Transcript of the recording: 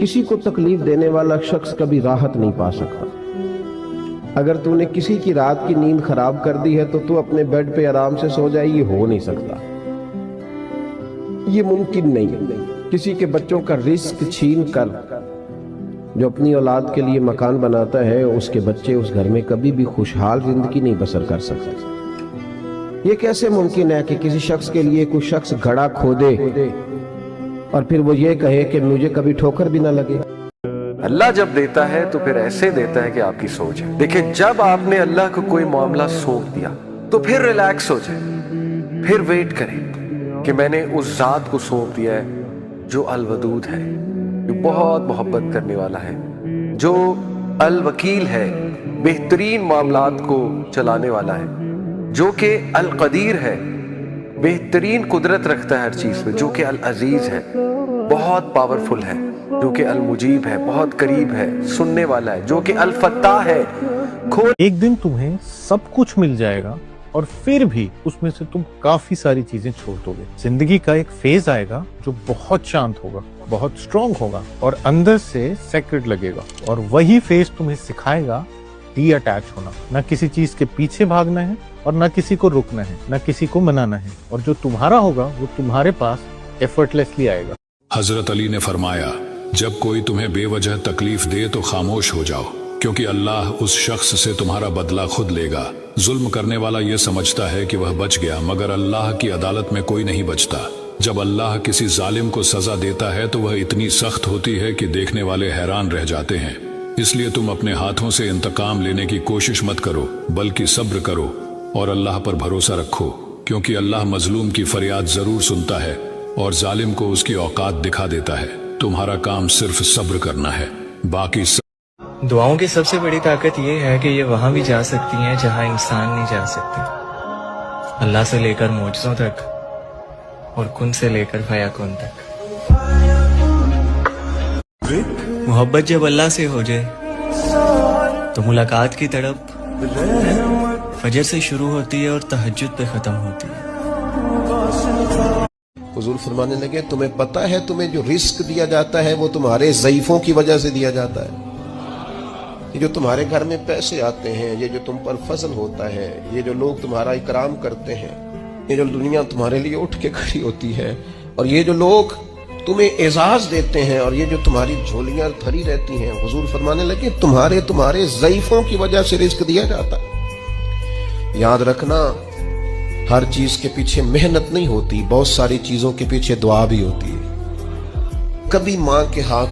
किसी को तकलीफ देने वाला शख्स कभी राहत नहीं पा सकता। अगर तूने किसी की रात की नींद खराब कर दी है तो तू अपने बेड पे आराम से सो जाए, ये हो नहीं सकता, ये मुमकिन नहीं है। किसी के बच्चों का रिस्क छीन कर जो अपनी औलाद के लिए मकान बनाता है, उसके बच्चे उस घर में कभी भी खुशहाल जिंदगी नहीं बसर कर सकते। ये कैसे मुमकिन है कि किसी शख्स के लिए कोई शख्स घड़ा खोदे और फिर वो ये कहे कि मुझे कभी ठोकर भी ना लगे। अल्लाह जब देता है तो फिर ऐसे देता है कि आपकी सोच है। देखिए, जब आपने अल्लाह को कोई मामला सौंप दिया तो फिर रिलैक्स हो जाए, फिर वेट करें कि मैंने उस जात को सौंप दिया है जो अल वदूद है, जो बहुत मोहब्बत करने वाला है, जो अल वकील है, बेहतरीन मामलात को चलाने वाला है, जो कि अल कदीर है, बेहतरीन कुदरत रखता है हर चीज में, जो कि अल अजीज है, बहुत पावरफुल है, जो कि अल मुजीब है, बहुत करीब है, सुनने वाला है, जो कि अल फत्ताह है। एक दिन तुम्हें सब कुछ मिल जाएगा और फिर भी उसमें से तुम काफी सारी चीजें छोड़ दोगे। जिंदगी का एक फेज आएगा जो बहुत शांत होगा, बहुत स्ट्रॉन्ग होगा और अंदर से सेक्रेट लगेगा, और वही फेज तुम्हें सिखाएगा डी अटैच होना। ना किसी चीज के पीछे भागना है और ना किसी को रुकना है, ना किसी को मनाना है, और जो तुम्हारा होगा वो तुम्हारे पास एफर्टलेसली आएगा। हजरत अली ने फरमाया, जब कोई तुम्हें बेवजह तकलीफ दे तो खामोश हो जाओ, क्योंकि अल्लाह उस शख्स से तुम्हारा बदला खुद लेगा। जुल्म करने वाला यह समझता है कि वह बच गया, मगर अल्लाह की अदालत में कोई नहीं बचता। जब अल्लाह किसी जालिम को सजा देता है तो वह इतनी सख्त होती है कि देखने वाले हैरान रह जाते हैं। इसलिए तुम अपने हाथों से इंतकाम लेने की कोशिश मत करो, बल्कि सब्र करो और अल्लाह पर भरोसा रखो, क्योंकि अल्लाह मजलूम की फरियाद जरूर सुनता है और जालिम को उसकी औकात दिखा देता है। तुम्हारा काम सिर्फ सब्र करना है, बाकी दुआओं की सबसे बड़ी ताकत ये है कि ये वहां भी जा सकती हैं जहां इंसान नहीं जा सकते। अल्लाह से लेकर मौजज़ों तक और कुन से लेकर फयाकुन तक। मोहब्बत जब अल्लाह से हो जाए तो मुलाकात की तड़प फजर से शुरू होती है और तहज्जुद पे खत्म होती है। हुजूर फरमाने लगे, तुम्हें पता है तुम्हें जो रिस्क दिया जाता है वो तुम्हारे ज़ईफ़ों की वजह से दिया जाता है। ये जो तुम्हारे घर में पैसे आते हैं, ये जो तुम पर फजल होता है, ये जो लोग तुम्हारा इकराम करते हैं, ये जो दुनिया तुम्हारे लिए उठ के खड़ी होती है, और ये जो लोग तुम्हें एजाज देते हैं, और ये जो तुम्हारी झोलियां भरी रहती हैं, हुजूर फरमाने लगे तुम्हारे ज़ईफ़ों की वजह से रिस्क दिया जाता है। याद रखना, हर चीज के पीछे मेहनत नहीं होती, बहुत सारी चीजों के पीछे दुआ भी होती है। कभी माँ के हाथ